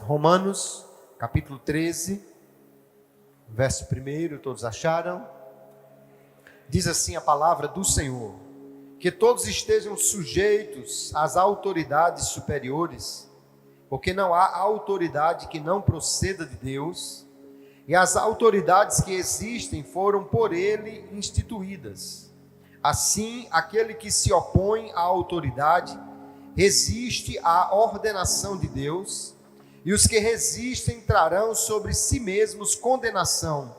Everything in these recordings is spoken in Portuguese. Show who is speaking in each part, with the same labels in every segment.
Speaker 1: Romanos, capítulo 13, verso 1, todos acharam? Diz assim a palavra do Senhor: que todos estejam sujeitos às autoridades superiores, porque não há autoridade que não proceda de Deus, e as autoridades que existem foram por ele instituídas. Assim, aquele que se opõe à autoridade resiste à ordenação de Deus, e os que resistem trarão sobre si mesmos condenação,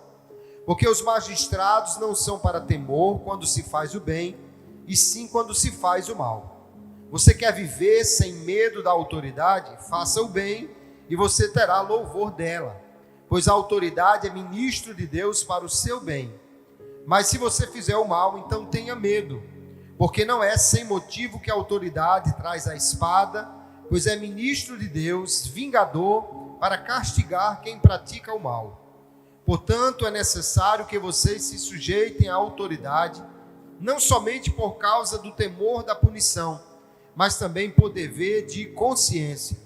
Speaker 1: porque os magistrados não são para temor quando se faz o bem, e sim quando se faz o mal. Você quer viver sem medo da autoridade? Faça o bem, e você terá louvor dela, pois a autoridade é ministro de Deus para o seu bem. Mas se você fizer o mal, então tenha medo, porque não é sem motivo que a autoridade traz a espada, pois é ministro de Deus, vingador, para castigar quem pratica o mal. Portanto, é necessário que vocês se sujeitem à autoridade, não somente por causa do temor da punição, mas também por dever de consciência.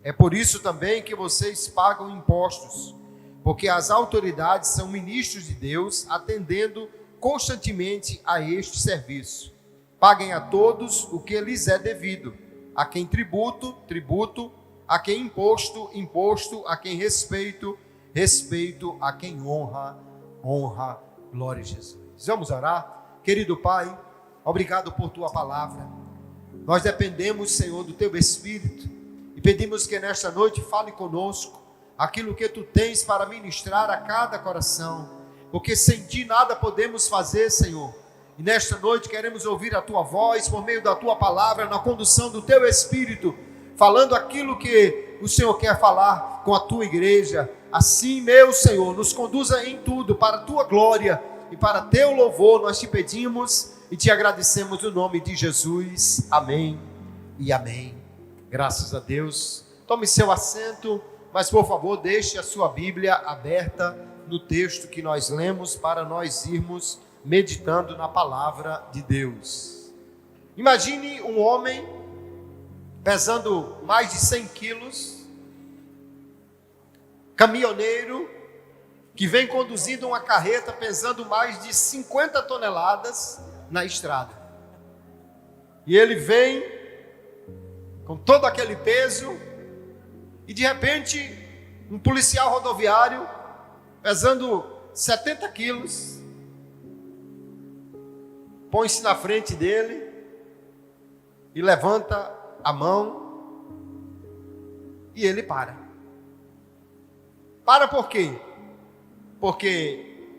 Speaker 1: É por isso também que vocês pagam impostos, porque as autoridades são ministros de Deus, atendendo constantemente a este serviço. Paguem a todos o que lhes é devido: a quem tributo, tributo; a quem imposto, imposto; a quem respeito, respeito; a quem honra, honra. Glória a Jesus. Vamos orar? Querido Pai, obrigado por Tua palavra. Nós dependemos, Senhor, do Teu Espírito, e pedimos que nesta noite fale conosco aquilo que Tu tens para ministrar a cada coração, porque sem Ti nada podemos fazer, Senhor. E nesta noite queremos ouvir a Tua voz por meio da Tua palavra, na condução do Teu Espírito, falando aquilo que o Senhor quer falar com a Tua igreja. Assim, meu Senhor, nos conduza em tudo para a Tua glória e para Teu louvor. Nós Te pedimos e Te agradecemos no nome de Jesus. Amém e amém. Graças a Deus. Tome seu assento, mas por favor deixe a sua Bíblia aberta no texto que nós lemos, para nós irmos meditando na palavra de Deus. Imagine um homem pesando mais de 100 quilos, caminhoneiro, que vem conduzindo uma carreta pesando mais de 50 toneladas na estrada. E ele vem com todo aquele peso, e de repente um policial rodoviário pesando 70 quilos põe-se na frente dele e levanta a mão, e ele para. Para por quê? Porque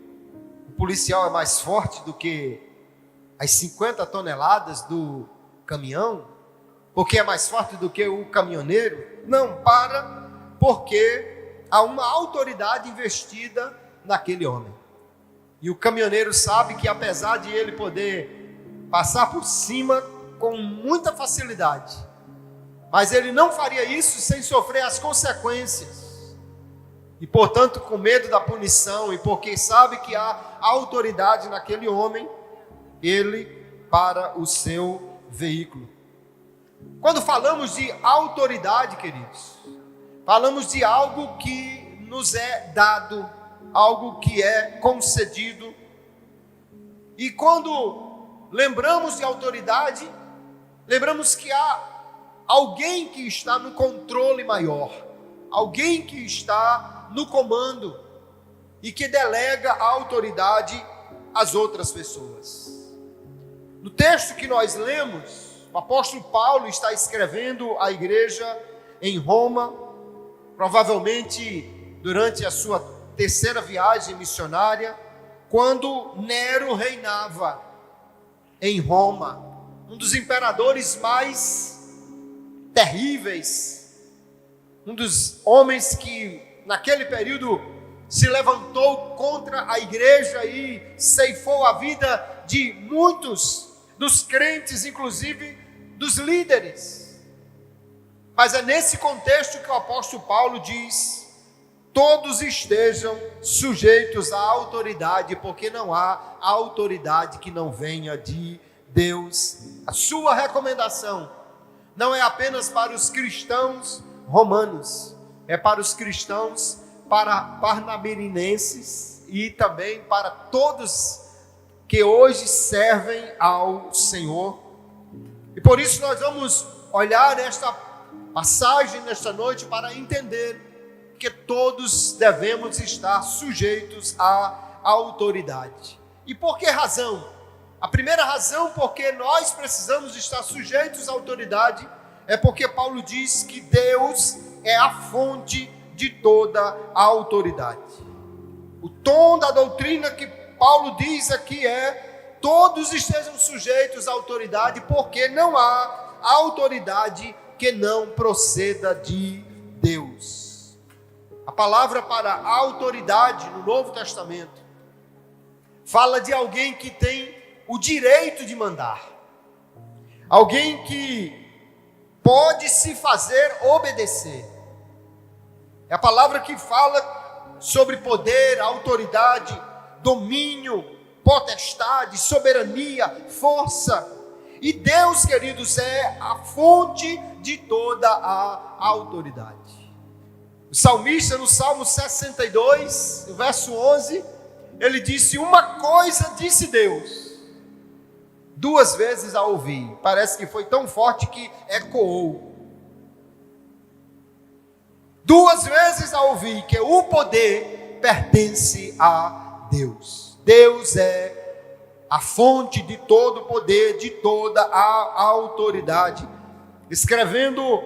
Speaker 1: o policial é mais forte do que as 50 toneladas do caminhão? Porque é mais forte do que o caminhoneiro? Não, para porque há uma autoridade investida naquele homem. E o caminhoneiro sabe que, apesar de ele poder passar por cima com muita facilidade, mas ele não faria isso sem sofrer as consequências. E, portanto, com medo da punição, e porque sabe que há autoridade naquele homem, ele para o seu veículo. Quando falamos de autoridade, queridos, falamos de algo que nos é dado, algo que é concedido. E quando lembramos de autoridade, lembramos que há alguém que está no controle maior, alguém que está no comando e que delega a autoridade às outras pessoas. No texto que nós lemos, o apóstolo Paulo está escrevendo à igreja em Roma, provavelmente durante a sua terceira viagem missionária, quando Nero reinava em Roma, um dos imperadores mais terríveis, um dos homens que naquele período se levantou contra a igreja e ceifou a vida de muitos dos crentes, inclusive dos líderes. Mas é nesse contexto que o apóstolo Paulo diz: todos estejam sujeitos à autoridade, porque não há autoridade que não venha de Deus. A sua recomendação não é apenas para os cristãos romanos, é para os cristãos, para parnamirenses e também para todos que hoje servem ao Senhor. E por isso nós vamos olhar esta passagem nesta noite para entender que todos devemos estar sujeitos à autoridade. E por que razão? A primeira razão porque nós precisamos estar sujeitos à autoridade é porque Paulo diz que Deus é a fonte de toda a autoridade. O tom da doutrina que Paulo diz aqui é: todos estejam sujeitos à autoridade, porque não há autoridade que não proceda de Deus. A palavra para autoridade no Novo Testamento fala de alguém que tem o direito de mandar, alguém que pode se fazer obedecer. É a palavra que fala sobre poder, autoridade, domínio, potestade, soberania, força. E Deus, queridos, é a fonte de toda a autoridade. O salmista, no Salmo 62, no verso 11, ele disse: uma coisa disse Deus, duas vezes a ouvi. Parece que foi tão forte que ecoou. Duas vezes a ouvi que o poder pertence a Deus. Deus é a fonte de todo o poder, de toda a autoridade. Escrevendo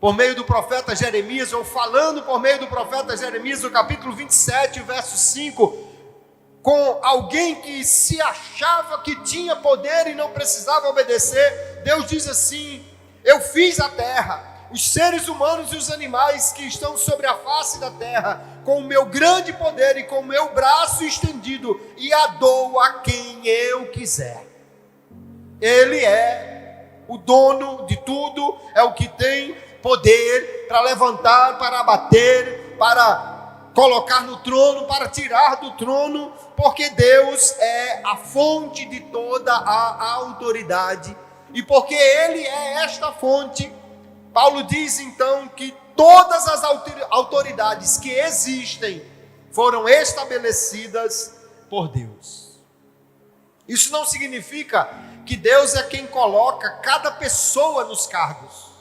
Speaker 1: por meio do profeta Jeremias, ou falando por meio do profeta Jeremias, no capítulo 27, verso 5, com alguém que se achava que tinha poder e não precisava obedecer, Deus diz assim: eu fiz a terra, os seres humanos e os animais que estão sobre a face da terra, com o meu grande poder e com o meu braço estendido, e a dou a quem eu quiser. Ele é o dono de tudo, é o que tem poder para levantar, para abater, para colocar no trono, para tirar do trono, porque Deus é a fonte de toda a autoridade. E porque Ele é esta fonte, Paulo diz então que todas as autoridades que existem foram estabelecidas por Deus. Isso não significa que Deus é quem coloca cada pessoa nos cargos.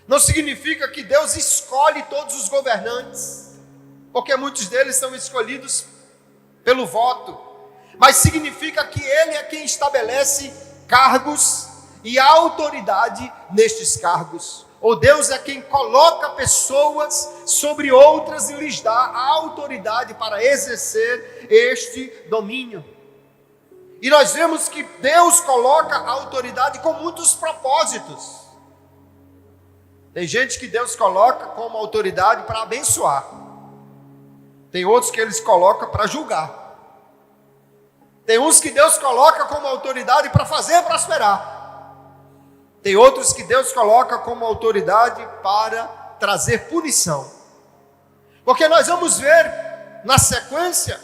Speaker 1: Não significa que Deus escolhe todos os governantes, porque muitos deles são escolhidos pelo voto. Mas significa que Ele é quem estabelece cargos e autoridade nestes cargos. Ou Deus é quem coloca pessoas sobre outras e lhes dá a autoridade para exercer este domínio. E nós vemos que Deus coloca a autoridade com muitos propósitos. Tem gente que Deus coloca como autoridade para abençoar. Tem outros que Ele coloca para julgar. Tem uns que Deus coloca como autoridade para fazer prosperar. Tem outros que Deus coloca como autoridade para trazer punição. Porque nós vamos ver na sequência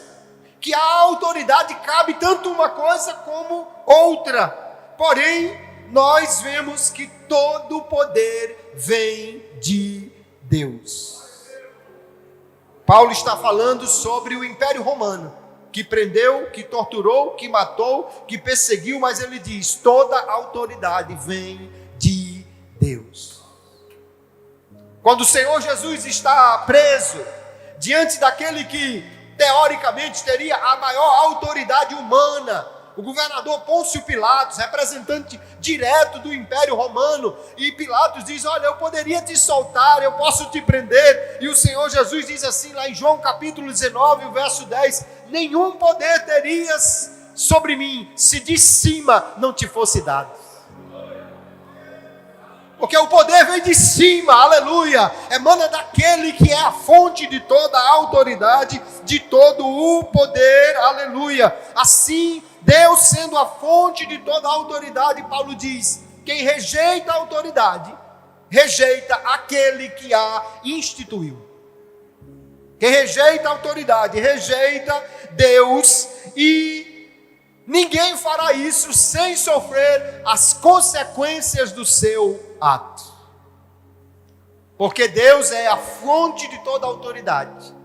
Speaker 1: que a autoridade cabe tanto uma coisa como outra. Porém, nós vemos que todo o poder vem de Deus. Paulo está falando sobre o Império Romano, que prendeu, que torturou, que matou, que perseguiu, mas ele diz: toda a autoridade vem de Deus. Quando o Senhor Jesus está preso, diante daquele que teoricamente teria a maior autoridade humana, o governador Pôncio Pilatos, representante direto do Império Romano, e Pilatos diz: olha, eu poderia te soltar, eu posso te prender, e o Senhor Jesus diz assim, lá em João capítulo 19, o verso 10, nenhum poder terias sobre mim, se de cima não te fosse dado. Porque o poder vem de cima, aleluia, emana daquele que é a fonte de toda a autoridade, de todo o poder, aleluia. Assim, Deus sendo a fonte de toda a autoridade, Paulo diz: quem rejeita a autoridade, rejeita aquele que a instituiu. Quem rejeita a autoridade, rejeita Deus, e ninguém fará isso sem sofrer as consequências do seu ato. Porque Deus é a fonte de toda autoridade,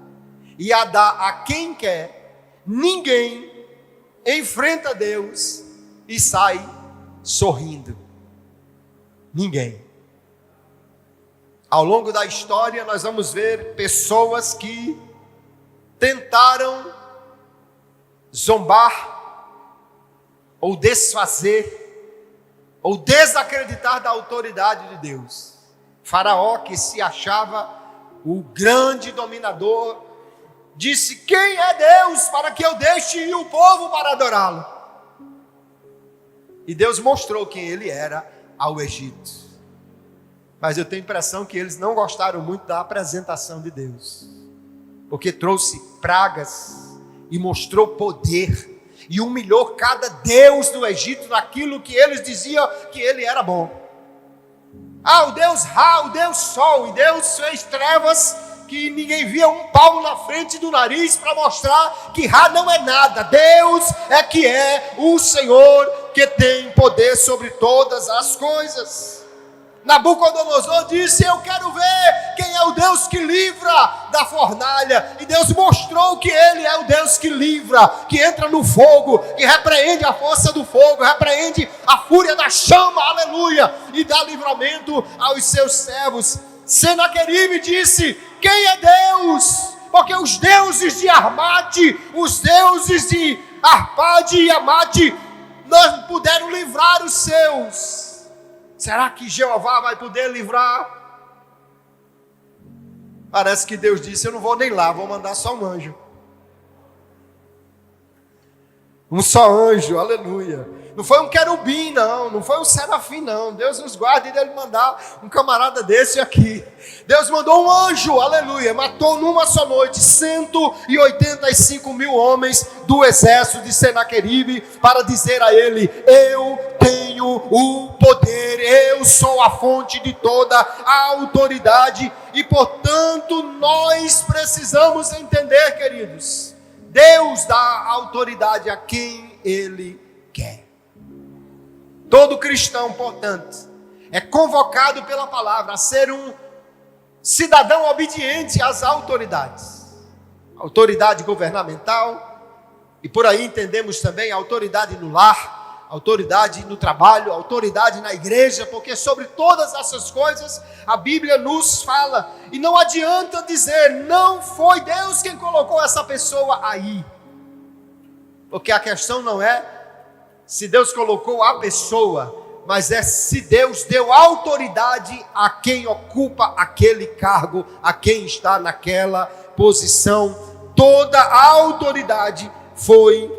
Speaker 1: e a dá a quem quer. Ninguém enfrenta Deus e sai sorrindo. Ninguém. Ao longo da história nós vamos ver pessoas que tentaram zombar, ou desfazer, ou desacreditar da autoridade de Deus. Faraó, que se achava o grande dominador, disse: quem é Deus para que eu deixe ir o povo para adorá-lo? E Deus mostrou quem ele era ao Egito. Mas eu tenho a impressão que eles não gostaram muito da apresentação de Deus, porque trouxe pragas e mostrou poder, e humilhou cada deus do Egito naquilo que eles diziam que ele era bom. O Deus Ra, o Deus Sol, e Deus fez trevas que ninguém via um palmo na frente do nariz para mostrar que Ra não é nada. Deus é que é o Senhor que tem poder sobre todas as coisas. Nabucodonosor disse: eu quero ver quem é o Deus que livra da fornalha. E Deus mostrou que ele é o Deus que livra, que entra no fogo, que repreende a força do fogo, repreende a fúria da chama, aleluia, e dá livramento aos seus servos. Senaqueribe disse: quem é Deus? Porque os deuses de Armate, os deuses de Arpade e Amate não puderam livrar os seus. Será que Jeová vai poder livrar? Parece que Deus disse: eu não vou nem lá, vou mandar só um anjo. Um só anjo, aleluia. Não foi um querubim, não foi um serafim, não. Deus nos guarde dele mandar um camarada desse aqui. Deus mandou um anjo, aleluia, matou numa só noite 185 mil homens do exército de Senaqueribe, para dizer a ele: eu tenho o poder, eu sou a fonte de toda a autoridade. E portanto nós precisamos entender, queridos, Deus dá autoridade a quem ele quer. Todo cristão, portanto, é convocado pela palavra a ser um cidadão obediente às autoridades. Autoridade governamental, e por aí entendemos também a autoridade no lar, autoridade no trabalho, autoridade na igreja, porque sobre todas essas coisas a Bíblia nos fala. E não adianta dizer: não foi Deus quem colocou essa pessoa aí. Porque a questão não é se Deus colocou a pessoa, mas é se Deus deu autoridade a quem ocupa aquele cargo, a quem está naquela posição. Toda a autoridade foi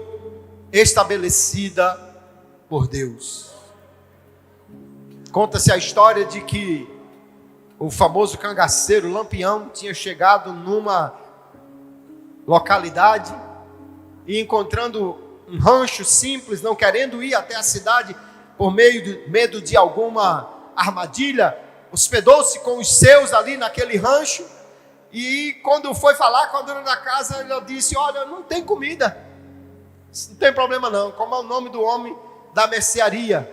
Speaker 1: estabelecida por Deus. Conta-se a história de que o famoso cangaceiro Lampião tinha chegado numa localidade e, encontrando um rancho simples, não querendo ir até a cidade por medo de alguma armadilha, hospedou-se com os seus ali naquele rancho. E quando foi falar com a dona da casa, ela disse: olha, não tem comida, não tem problema não. Como é o nome do homem da mercearia?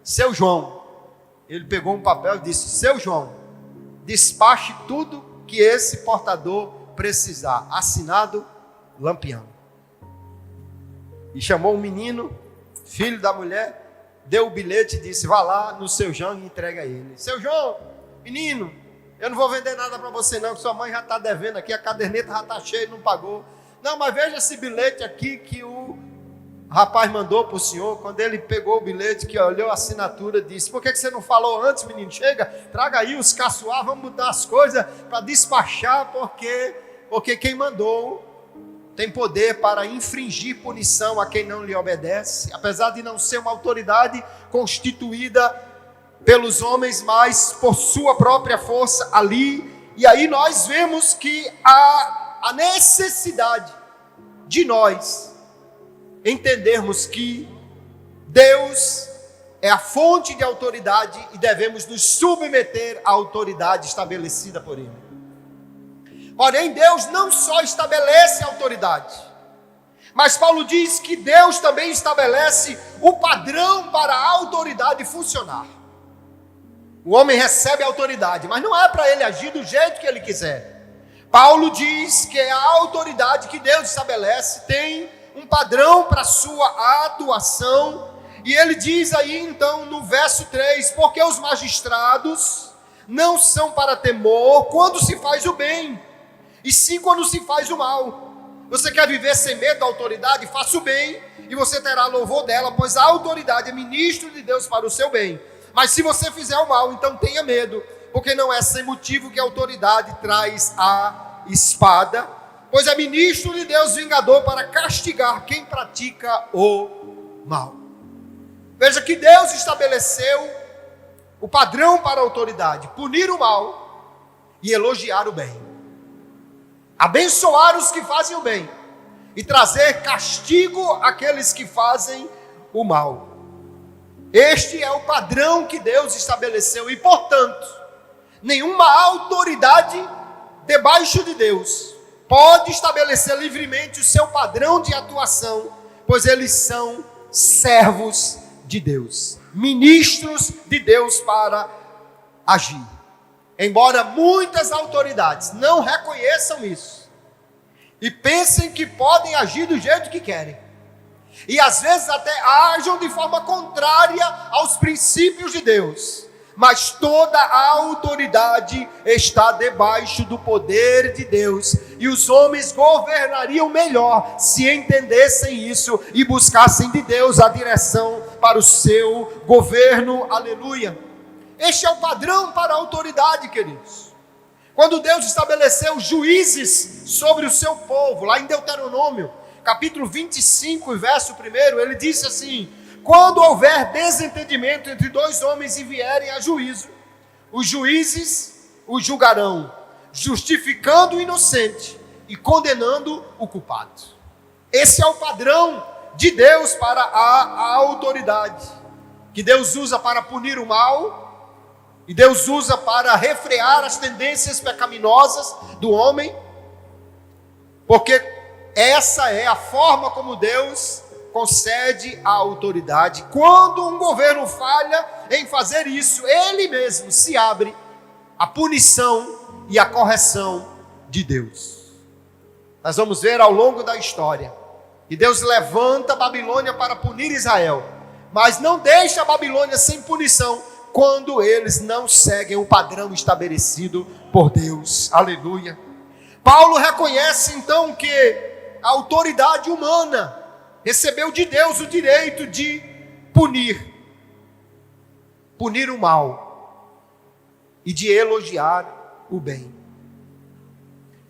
Speaker 1: Seu João. Ele pegou um papel e disse: seu João, despache tudo que esse portador precisar. Assinado Lampião. E chamou um menino, filho da mulher, deu o bilhete e disse: vá lá no seu João e entrega a ele. Seu João, menino, eu não vou vender nada para você não, que sua mãe já está devendo aqui, a caderneta já está cheia e não pagou. Não, mas veja esse bilhete aqui que o rapaz mandou para o senhor. Quando ele pegou o bilhete, que olhou a assinatura, disse: por que você não falou antes, menino? Chega, traga aí os caçoar, vamos botar as coisas para despachar, porque quem mandou tem poder para infringir punição a quem não lhe obedece, apesar de não ser uma autoridade constituída pelos homens, mas por sua própria força ali. E aí nós vemos que há a necessidade de nós entendermos que Deus é a fonte de autoridade e devemos nos submeter à autoridade estabelecida por Ele. Porém, Deus não só estabelece a autoridade, mas Paulo diz que Deus também estabelece o padrão para a autoridade funcionar. O homem recebe autoridade, mas não é para ele agir do jeito que ele quiser. Paulo diz que a autoridade que Deus estabelece tem um padrão para sua atuação. E ele diz aí então no verso 3, porque os magistrados não são para temor quando se faz o bem, e sim quando se faz o mal. Você quer viver sem medo da autoridade? Faça o bem, e você terá louvor dela, pois a autoridade é ministro de Deus para o seu bem. Mas se você fizer o mal, então tenha medo, porque não é sem motivo que a autoridade traz a espada, pois é ministro de Deus vingador para castigar quem pratica o mal. Veja que Deus estabeleceu o padrão para a autoridade: punir o mal e elogiar o bem. Abençoar os que fazem o bem e trazer castigo àqueles que fazem o mal. Este é o padrão que Deus estabeleceu e, portanto, nenhuma autoridade debaixo de Deus pode estabelecer livremente o seu padrão de atuação, pois eles são servos de Deus, ministros de Deus para agir. Embora muitas autoridades não reconheçam isso e pensem que podem agir do jeito que querem, e às vezes até ajam de forma contrária aos princípios de Deus, mas toda a autoridade está debaixo do poder de Deus, e os homens governariam melhor se entendessem isso e buscassem de Deus a direção para o seu governo. Aleluia! Este é o padrão para a autoridade, queridos. Quando Deus estabeleceu juízes sobre o seu povo, lá em Deuteronômio, capítulo 25, verso 1, ele disse assim: quando houver desentendimento entre dois homens e vierem a juízo, os juízes os julgarão, justificando o inocente e condenando o culpado. Esse é o padrão de Deus para a autoridade, que Deus usa para punir o mal, e Deus usa para refrear as tendências pecaminosas do homem, porque essa é a forma como Deus concede a autoridade. Quando um governo falha em fazer isso, ele mesmo se abre à punição e à correção de Deus. Nós vamos ver ao longo da história que Deus levanta a Babilônia para punir Israel, mas não deixa a Babilônia sem punição quando eles não seguem o padrão estabelecido por Deus. Aleluia! Paulo reconhece então que a autoridade humana recebeu de Deus o direito de punir o mal e de elogiar o bem.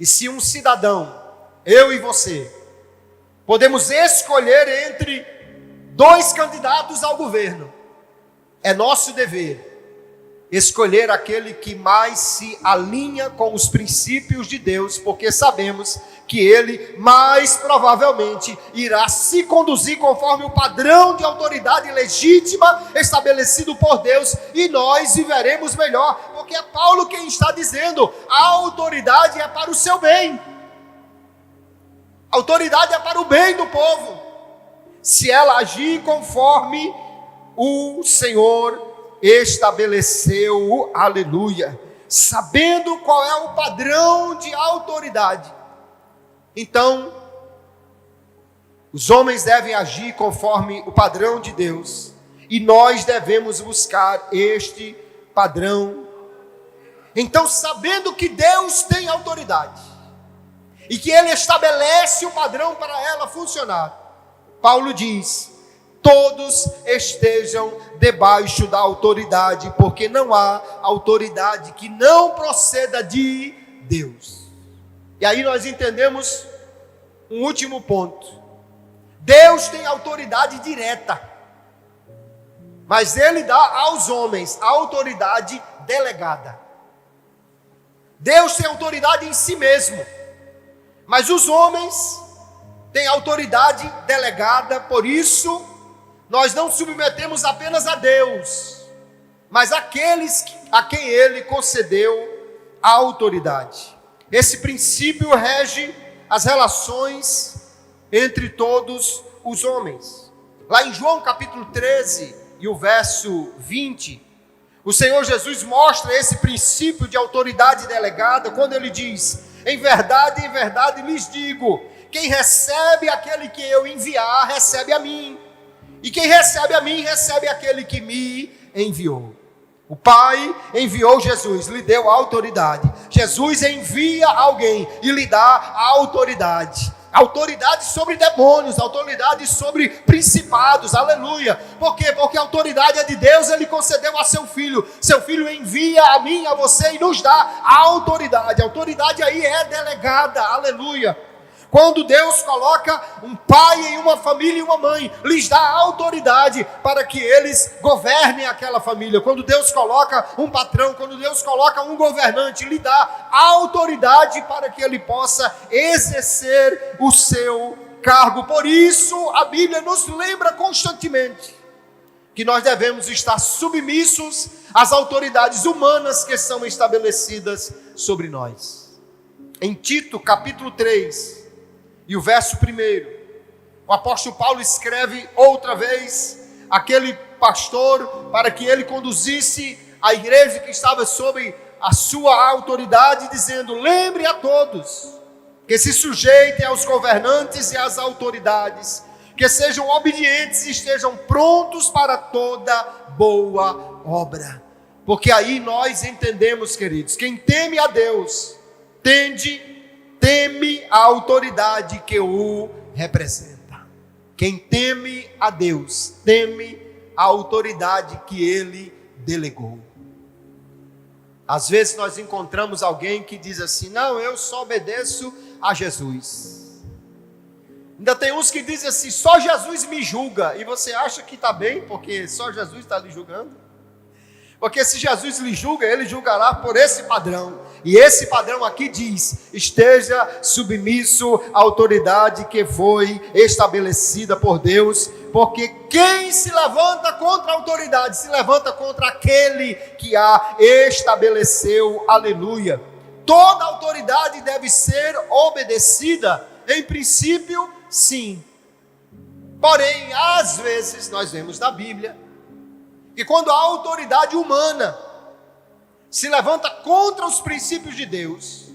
Speaker 1: E se um cidadão, eu e você, podemos escolher entre dois candidatos ao governo, é nosso dever escolher aquele que mais se alinha com os princípios de Deus, porque sabemos que ele mais provavelmente irá se conduzir conforme o padrão de autoridade legítima estabelecido por Deus, e nós viveremos melhor, porque é Paulo quem está dizendo: a autoridade é para o seu bem, a autoridade é para o bem do povo, se ela agir conforme o Senhor estabeleceu. Aleluia! Sabendo qual é o padrão de autoridade, então os homens devem agir conforme o padrão de Deus, e nós devemos buscar este padrão. Então, sabendo que Deus tem autoridade e que Ele estabelece o padrão para ela funcionar, Paulo diz: todos estejam debaixo da autoridade, porque não há autoridade que não proceda de Deus. E aí nós entendemos um último ponto: Deus tem autoridade direta, mas Ele dá aos homens a autoridade delegada. Deus tem autoridade em si mesmo, mas os homens têm autoridade delegada. Por isso nós não submetemos apenas a Deus, mas àqueles a quem Ele concedeu a autoridade. Esse princípio rege as relações entre todos os homens. Lá em João capítulo 13 e o verso 20, O Senhor Jesus mostra esse princípio de autoridade delegada quando ele diz: em verdade lhes digo, quem recebe aquele que eu enviar, recebe a mim. E quem recebe a mim, recebe aquele que me enviou. O Pai enviou Jesus, lhe deu autoridade. Jesus envia alguém e lhe dá autoridade. Autoridade sobre demônios, autoridade sobre principados, aleluia. Por quê? Porque a autoridade é de Deus, Ele concedeu a seu Filho. Seu Filho envia a mim, a você e nos dá a autoridade. A autoridade aí é delegada, aleluia. Quando Deus coloca um pai em uma família e uma mãe, lhes dá autoridade para que eles governem aquela família. Quando Deus coloca um patrão, quando Deus coloca um governante, lhe dá autoridade para que ele possa exercer o seu cargo. Por isso, a Bíblia nos lembra constantemente que nós devemos estar submissos às autoridades humanas que são estabelecidas sobre nós. Em Tito, capítulo 3, e o verso 1, o apóstolo Paulo escreve outra vez aquele pastor para que ele conduzisse a igreja que estava sob a sua autoridade, dizendo: lembre a todos que se sujeitem aos governantes e às autoridades, que sejam obedientes e estejam prontos para toda boa obra. Porque aí nós entendemos, queridos, quem teme a Deus teme a autoridade que o representa. Quem teme a Deus, teme a autoridade que Ele delegou. Às vezes nós encontramos alguém que diz assim: não, eu só obedeço a Jesus. Ainda tem uns que dizem assim: só Jesus me julga. E você acha que está bem, porque só Jesus está lhe julgando? Porque se Jesus lhe julga, Ele julgará por esse padrão. E esse padrão aqui diz: esteja submisso à autoridade que foi estabelecida por Deus. Porque quem se levanta contra a autoridade, se levanta contra aquele que a estabeleceu. Aleluia. Toda autoridade deve ser obedecida. Em princípio, sim. Porém, às vezes, nós vemos na Bíblia que quando a autoridade humana se levanta contra os princípios de Deus,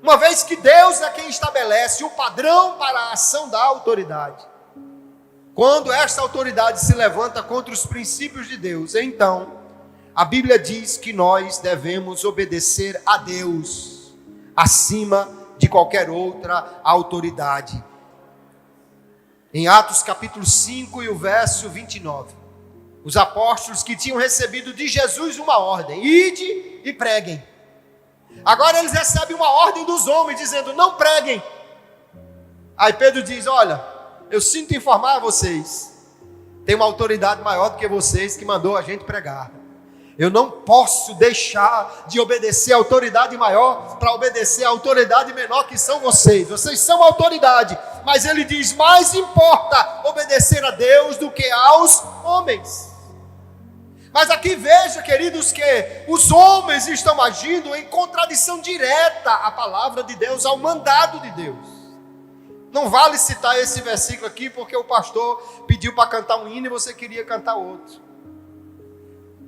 Speaker 1: uma vez que Deus é quem estabelece o padrão para a ação da autoridade, quando esta autoridade se levanta contra os princípios de Deus, então a Bíblia diz que nós devemos obedecer a Deus acima de qualquer outra autoridade. Em Atos capítulo 5 e o verso 29, os apóstolos que tinham recebido de Jesus uma ordem: ide e preguem. Agora eles recebem uma ordem dos homens dizendo: não preguem. Aí Pedro diz: olha, eu sinto informar a vocês, tem uma autoridade maior do que vocês que mandou a gente pregar. Eu não posso deixar de obedecer a autoridade maior para obedecer a autoridade menor, que são vocês. Vocês são autoridade, mas ele diz: mais importa obedecer a Deus do que aos homens. Mas aqui veja, queridos, que os homens estão agindo em contradição direta à palavra de Deus, ao mandado de Deus. Não vale citar esse versículo aqui porque o pastor pediu para cantar um hino e você queria cantar outro.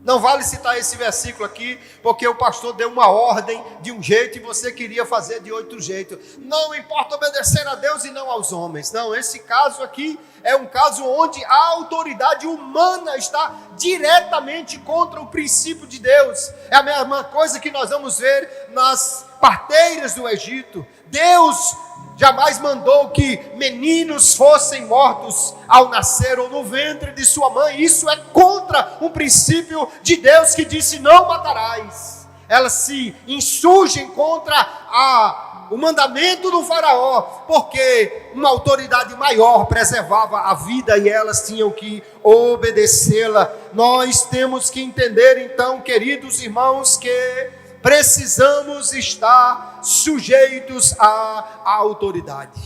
Speaker 1: Não vale citar esse versículo aqui porque o pastor deu uma ordem de um jeito e você queria fazer de outro jeito. Não importa obedecer a Deus e não aos homens. Não, esse caso aqui é um caso onde a autoridade humana está diretamente contra o princípio de Deus. É a mesma coisa que nós vamos ver nas parteiras do Egito. Deus jamais mandou que meninos fossem mortos ao nascer ou no ventre de sua mãe. Isso é contra um princípio de Deus que disse: não matarás. Elas se insurgem contra o mandamento do faraó, porque uma autoridade maior preservava a vida e elas tinham que obedecê-la. Nós temos que entender então, queridos irmãos, que precisamos estar sujeitos à autoridade.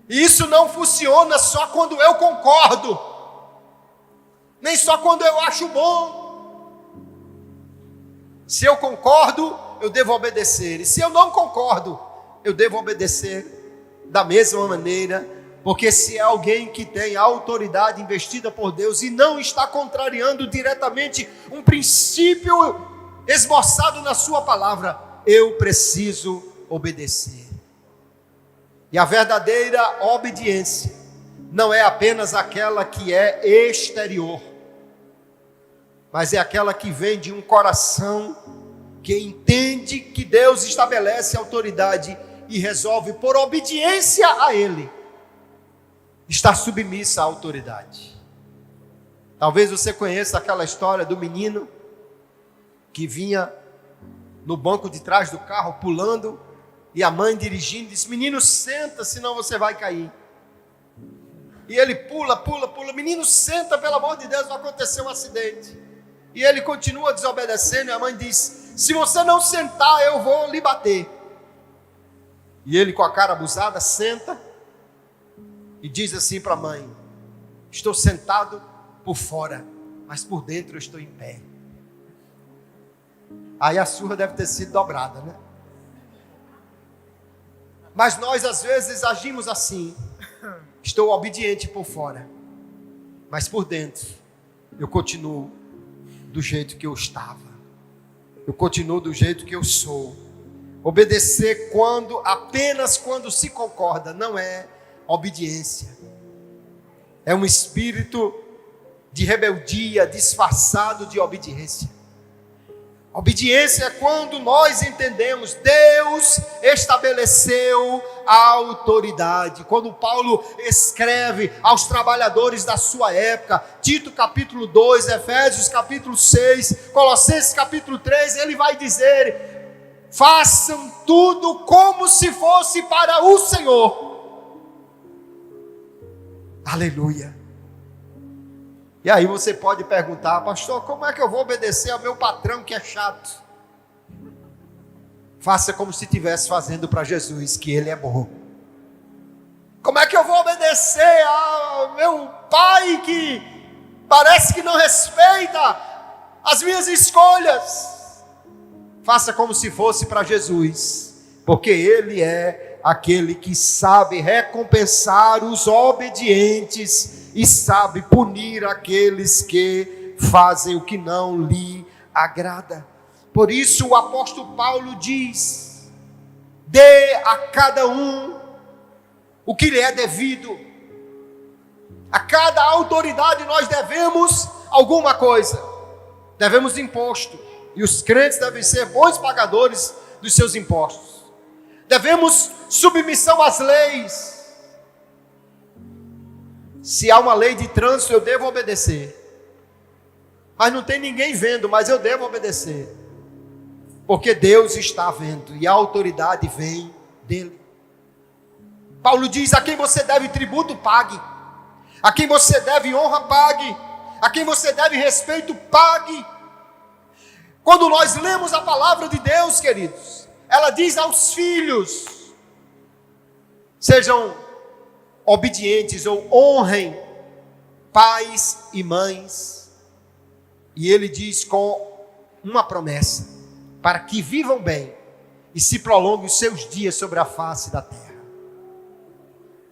Speaker 1: E isso não funciona só quando eu concordo, nem só quando eu acho bom. Se eu concordo, eu devo obedecer. E se eu não concordo, eu devo obedecer da mesma maneira Porque se é alguém que tem autoridade investida por Deus e não está contrariando diretamente um princípio esboçado na sua palavra, eu preciso obedecer. E a verdadeira obediência não é apenas aquela que é exterior, mas é aquela que vem de um coração que entende que Deus estabelece autoridade e resolve, por obediência a Ele, estar submissa à autoridade. Talvez você conheça aquela história do menino que vinha no banco de trás do carro pulando, e a mãe dirigindo disse: menino, senta, senão você vai cair. E ele pula, menino, senta, pelo amor de Deus, vai acontecer um acidente. E ele continua desobedecendo, e a mãe diz: se você não sentar, eu vou lhe bater. E ele, com a cara abusada, senta e diz assim para a mãe: estou sentado por fora, mas por dentro eu estou em pé. Aí a surra deve ter sido dobrada, né? Mas nós às vezes agimos assim: estou obediente por fora, mas por dentro eu continuo do jeito que eu estava, eu continuo do jeito que eu sou. Obedecer apenas quando se concorda, não é obediência. É um espírito de rebeldia disfarçado de obediência. Obediência é quando nós entendemos: Deus estabeleceu a autoridade. Quando Paulo escreve aos trabalhadores da sua época, Tito capítulo 2, Efésios capítulo 6, Colossenses capítulo 3, ele vai dizer: façam tudo como se fosse para o Senhor. Aleluia. E aí você pode perguntar: pastor, como é que eu vou obedecer ao meu patrão que é chato? Faça como se estivesse fazendo para Jesus, que Ele é bom. Como é que eu vou obedecer ao meu pai que parece que não respeita as minhas escolhas? Faça como se fosse para Jesus, porque Ele é aquele que sabe recompensar os obedientes e sabe punir aqueles que fazem o que não lhe agrada. Por isso o apóstolo Paulo diz: dê a cada um o que lhe é devido. A cada autoridade nós devemos alguma coisa. Devemos imposto, e os crentes devem ser bons pagadores dos seus impostos. Devemos submissão às leis. Se há uma lei de trânsito, eu devo obedecer. Mas não tem ninguém vendo, mas eu devo obedecer. Porque Deus está vendo e a autoridade vem dele. Paulo diz: a quem você deve tributo, pague. A quem você deve honra, pague. A quem você deve respeito, pague. Quando nós lemos a palavra de Deus, queridos, ela diz aos filhos: sejam obedientes ou honrem pais e mães. E ele diz com uma promessa: para que vivam bem e se prolonguem os seus dias sobre a face da terra.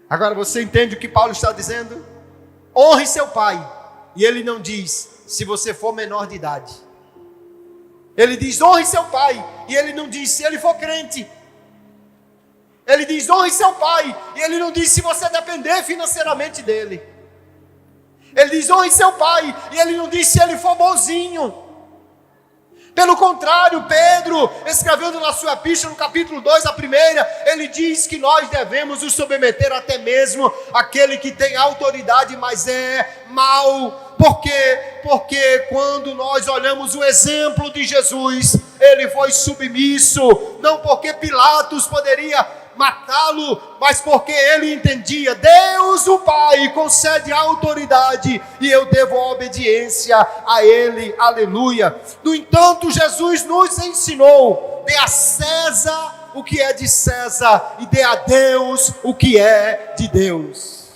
Speaker 1: Agora você entende o que Paulo está dizendo? Honre seu pai. E ele não diz se você for menor de idade. Ele diz: honre seu pai. E ele não diz se ele for crente. Ele diz: honre seu pai. E ele não diz se você depender financeiramente dele. Ele diz: honre seu pai. E ele não diz se ele for bonzinho. Pelo contrário, Pedro, escrevendo na sua epístola, no capítulo 2, a primeira, ele diz que nós devemos nos submeter até mesmo àquele que tem autoridade, mas é mau. Por quê? Porque quando nós olhamos o exemplo de Jesus, ele foi submisso, não porque Pilatos poderia matá-lo, mas porque ele entendia: Deus o Pai concede a autoridade e eu devo a obediência a ele, aleluia. No entanto, Jesus nos ensinou: dê a César o que é de César e dê a Deus o que é de Deus.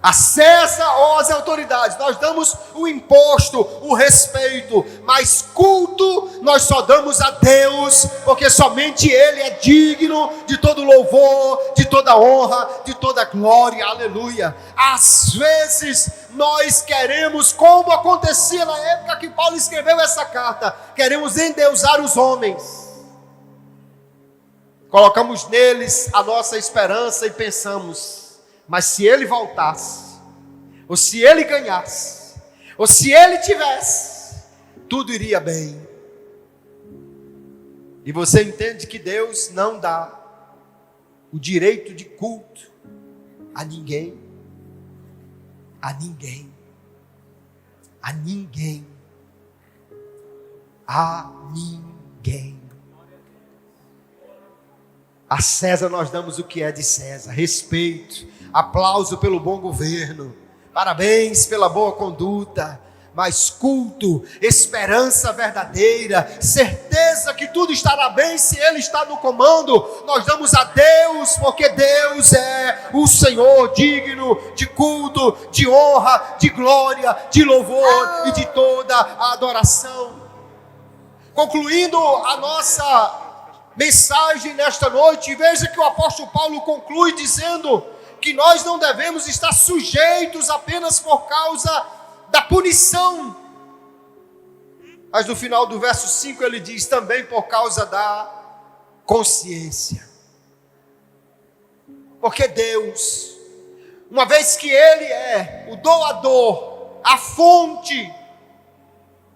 Speaker 1: A César ou as autoridades, nós damos o imposto, o respeito, mas culto nós só damos a Deus, porque somente Ele é digno de todo louvor, de toda honra, de toda glória, aleluia. Às vezes nós queremos, como acontecia na época que Paulo escreveu essa carta, queremos endeusar os homens, colocamos neles a nossa esperança e pensamos, mas se ele voltasse, ou se ele ganhasse, ou se ele tivesse, tudo iria bem. E você entende que Deus não dá o direito de culto a ninguém, a ninguém, a ninguém, a ninguém. A César nós damos o que é de César: respeito, aplauso pelo bom governo, parabéns pela boa conduta, mas culto, esperança verdadeira, certeza que tudo estará bem se Ele está no comando, nós damos a Deus, porque Deus é o Senhor, digno de culto, de honra, de glória, de louvor e de toda a adoração. Concluindo a nossa mensagem nesta noite, veja que o apóstolo Paulo conclui dizendo que nós não devemos estar sujeitos apenas por causa da punição, mas no final do verso 5 ele diz também por causa da consciência, porque Deus, uma vez que Ele é o doador, a fonte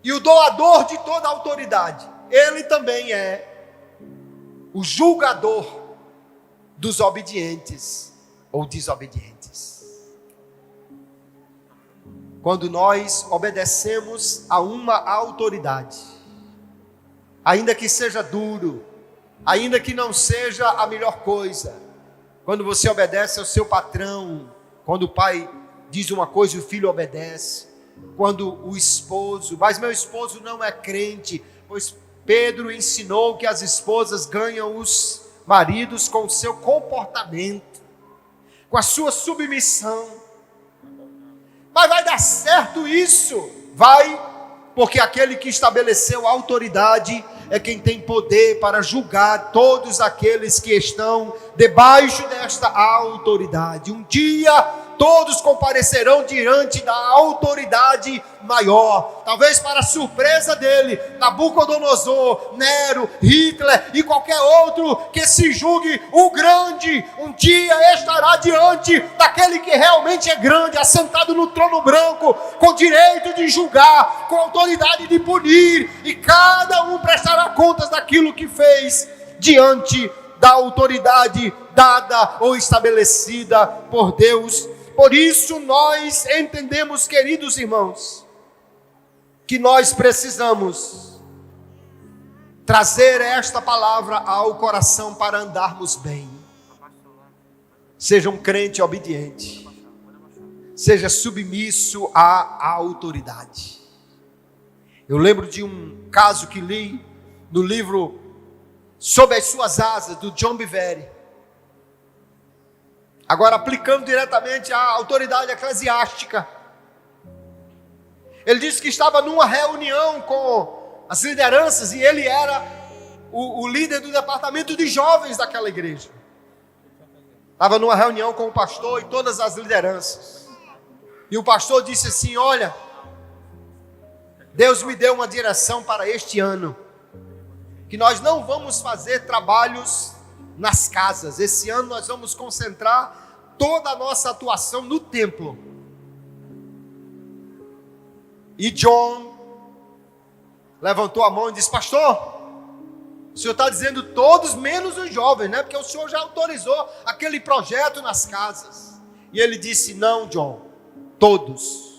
Speaker 1: e o doador de toda a autoridade, Ele também é o julgador dos obedientes ou desobedientes. Quando nós obedecemos a uma autoridade, ainda que seja duro, ainda que não seja a melhor coisa, quando você obedece ao seu patrão, quando o pai diz uma coisa e o filho obedece, quando o esposo, mas meu esposo não é crente, pois Pedro ensinou que as esposas ganham os maridos com o seu comportamento, com a sua submissão. Mas vai dar certo isso? Vai, porque aquele que estabeleceu a autoridade é quem tem poder para julgar todos aqueles que estão debaixo desta autoridade. Um dia todos comparecerão diante da autoridade maior. Talvez para surpresa dele, Nabucodonosor, Nero, Hitler e qualquer outro que se julgue o grande, um dia estará diante daquele que realmente é grande, assentado no trono branco, com direito de julgar, com autoridade de punir, e cada um prestará contas daquilo que fez diante da autoridade dada ou estabelecida por Deus. Por isso nós entendemos, queridos irmãos, que nós precisamos trazer esta palavra ao coração para andarmos bem. Seja um crente obediente, seja submisso à autoridade. Eu lembro de um caso que li no livro Sob as Suas Asas, do John Bevere. Agora, aplicando diretamente à autoridade eclesiástica. Ele disse que estava numa reunião com as lideranças, e ele era o líder do departamento de jovens daquela igreja. Estava numa reunião com o pastor e todas as lideranças. E o pastor disse assim: olha, Deus me deu uma direção para este ano, que nós não vamos fazer trabalhos nas casas. Esse ano nós vamos concentrar toda a nossa atuação no templo. E John levantou a mão e disse: pastor, o senhor está dizendo todos menos os jovens, né? Porque o senhor já autorizou aquele projeto nas casas. E ele disse: não, John, todos.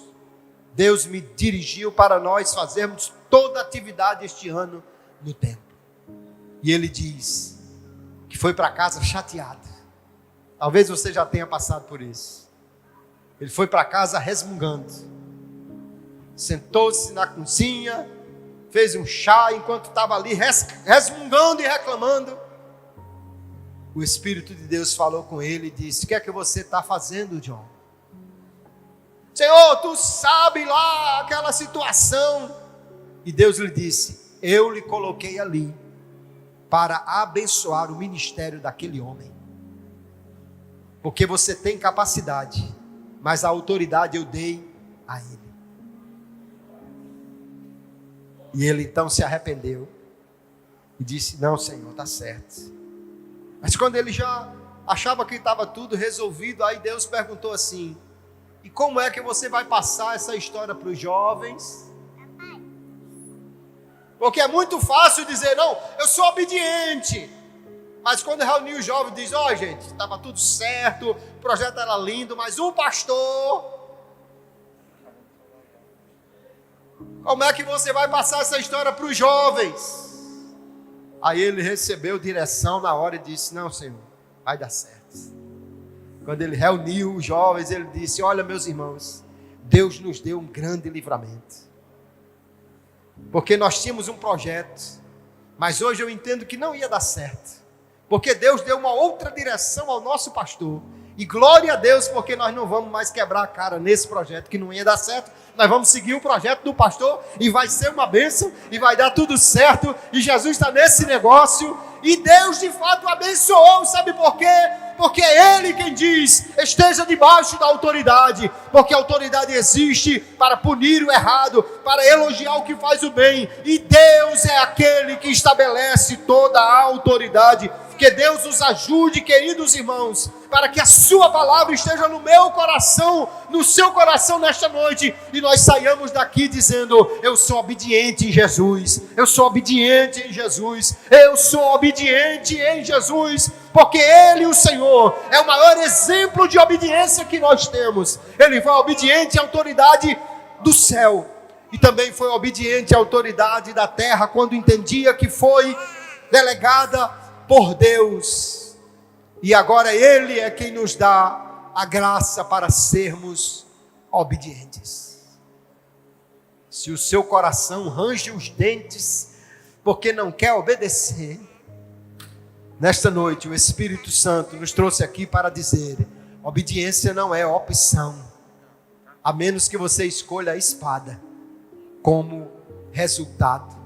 Speaker 1: Deus me dirigiu para nós fazermos toda a atividade este ano no templo. E ele diz que foi para casa chateado. Talvez você já tenha passado por isso. Ele foi para casa resmungando. Sentou-se na cozinha, fez um chá enquanto estava ali resmungando e reclamando. O Espírito de Deus falou com ele e disse: o que é que você está fazendo, John? Senhor, tu sabe lá aquela situação. E Deus lhe disse: eu lhe coloquei ali para abençoar o ministério daquele homem. Porque você tem capacidade, mas a autoridade eu dei a ele. E ele então se arrependeu e disse: não, Senhor, está certo. Mas quando ele já achava que estava tudo resolvido, aí Deus perguntou assim: e como é que você vai passar essa história para os jovens? Porque é muito fácil dizer: não, eu sou obediente. Mas quando reuniu os jovens, diz: ó, gente, estava tudo certo, o projeto era lindo, mas o pastor... Como é que você vai passar essa história para os jovens? Aí ele recebeu direção na hora e disse: não, Senhor, vai dar certo. Quando ele reuniu os jovens, ele disse: olha, meus irmãos, Deus nos deu um grande livramento. Porque nós tínhamos um projeto, mas hoje eu entendo que não ia dar certo. Porque Deus deu uma outra direção ao nosso pastor. E glória a Deus, porque nós não vamos mais quebrar a cara nesse projeto que não ia dar certo. Nós vamos seguir o projeto do pastor e vai ser uma bênção e vai dar tudo certo. E Jesus está nesse negócio. E Deus de fato abençoou, sabe por quê? Porque é Ele quem diz: esteja debaixo da autoridade. Porque a autoridade existe para punir o errado, para elogiar o que faz o bem. E Deus é aquele que estabelece toda a autoridade. Que Deus nos ajude, queridos irmãos, para que a sua palavra esteja no meu coração, no seu coração nesta noite, e nós saiamos daqui dizendo: eu sou obediente em Jesus, eu sou obediente em Jesus, eu sou obediente em Jesus, porque Ele, o Senhor, é o maior exemplo de obediência que nós temos. Ele foi obediente à autoridade do céu, e também foi obediente à autoridade da terra, quando entendia que foi delegada por Deus, e agora Ele é quem nos dá a graça para sermos obedientes. Se o seu coração range os dentes porque não quer obedecer, nesta noite o Espírito Santo nos trouxe aqui para dizer: obediência não é opção, a menos que você escolha a espada como resultado.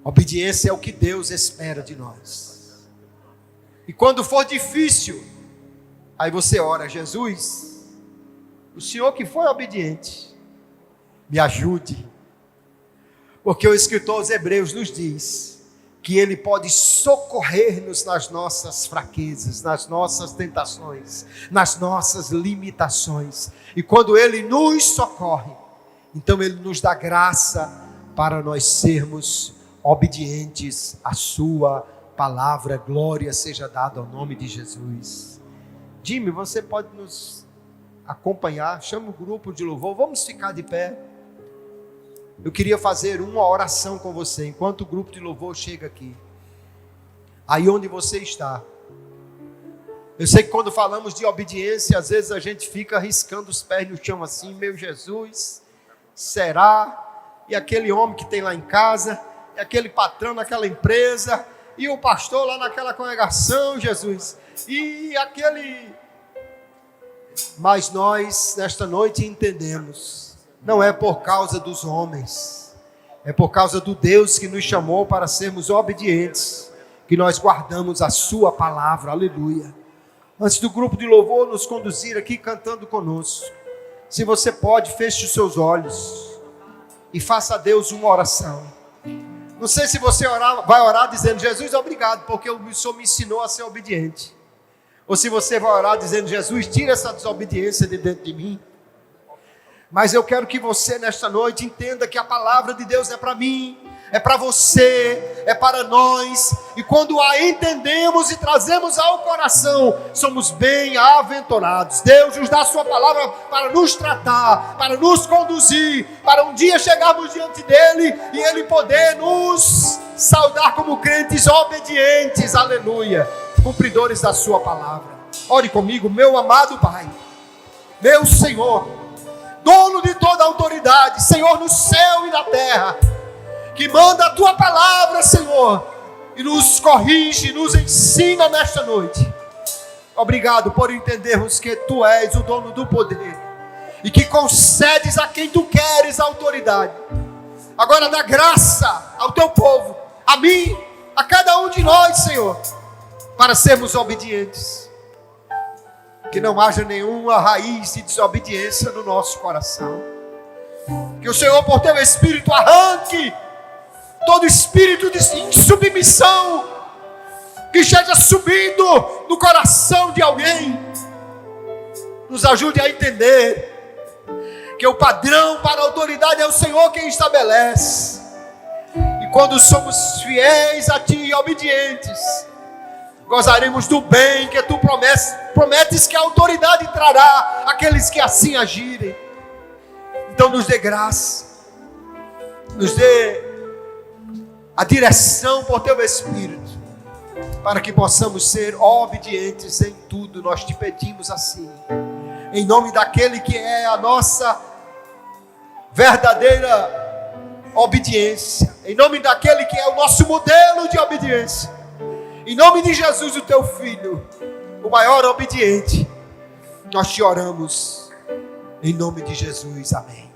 Speaker 1: Obediência é o que Deus espera de nós. E quando for difícil, aí você ora: Jesus, o Senhor que foi obediente, me ajude. Porque o escritor aos Hebreus nos diz que Ele pode socorrer-nos nas nossas fraquezas, nas nossas tentações, nas nossas limitações. E quando Ele nos socorre, então Ele nos dá graça para nós sermos obedientes à sua palavra. Glória seja dada ao nome de Jesus. Jimmy, você pode nos acompanhar? Chama o grupo de louvor, vamos ficar de pé. Eu queria fazer uma oração com você, enquanto o grupo de louvor chega aqui. Aí onde você está. Eu sei que quando falamos de obediência, às vezes a gente fica arriscando os pés no chão assim: meu Jesus, será? E aquele homem que tem lá em casa, e aquele patrão naquela empresa, e o pastor lá naquela congregação, Jesus, e aquele... Mas nós, nesta noite, entendemos, não é por causa dos homens, é por causa do Deus que nos chamou para sermos obedientes, que nós guardamos a sua palavra. Aleluia. Antes do grupo de louvor nos conduzir aqui cantando conosco, se você pode, feche os seus olhos e faça a Deus uma oração. Não sei se você vai orar dizendo: Jesus, obrigado, porque o Senhor me ensinou a ser obediente. Ou se você vai orar dizendo: Jesus, tira essa desobediência de dentro de mim. Mas eu quero que você nesta noite entenda que a palavra de Deus é para mim, é para você, é para nós. E quando a entendemos e trazemos ao coração, somos bem-aventurados. Deus nos dá a sua palavra para nos tratar, para nos conduzir, para um dia chegarmos diante dEle e Ele poder nos saudar como crentes obedientes, aleluia, cumpridores da sua palavra. Ore comigo. Meu amado Pai, meu Senhor, dono de toda a autoridade, Senhor, no céu e na terra, que manda a tua palavra, Senhor, e nos corrige, nos ensina nesta noite. Obrigado por entendermos que Tu és o dono do poder e que concedes a quem Tu queres a autoridade. Agora dá graça ao Teu povo, a mim, a cada um de nós, Senhor, para sermos obedientes. Que não haja nenhuma raiz de desobediência no nosso coração. Que o Senhor, por Teu Espírito, arranque todo espírito de insubmissão que esteja subindo no coração de alguém. Nos ajude a entender que o padrão para a autoridade é o Senhor quem estabelece. E quando somos fiéis a Ti e obedientes, gozaremos do bem que Tu prometes que a autoridade trará àqueles que assim agirem. Então nos dê graça, nos dê a direção por Teu Espírito, para que possamos ser obedientes em tudo. Nós Te pedimos assim, em nome daquele que é a nossa verdadeira obediência, em nome daquele que é o nosso modelo de obediência, em nome de Jesus, o Teu Filho, o maior obediente, nós Te oramos, em nome de Jesus, amém.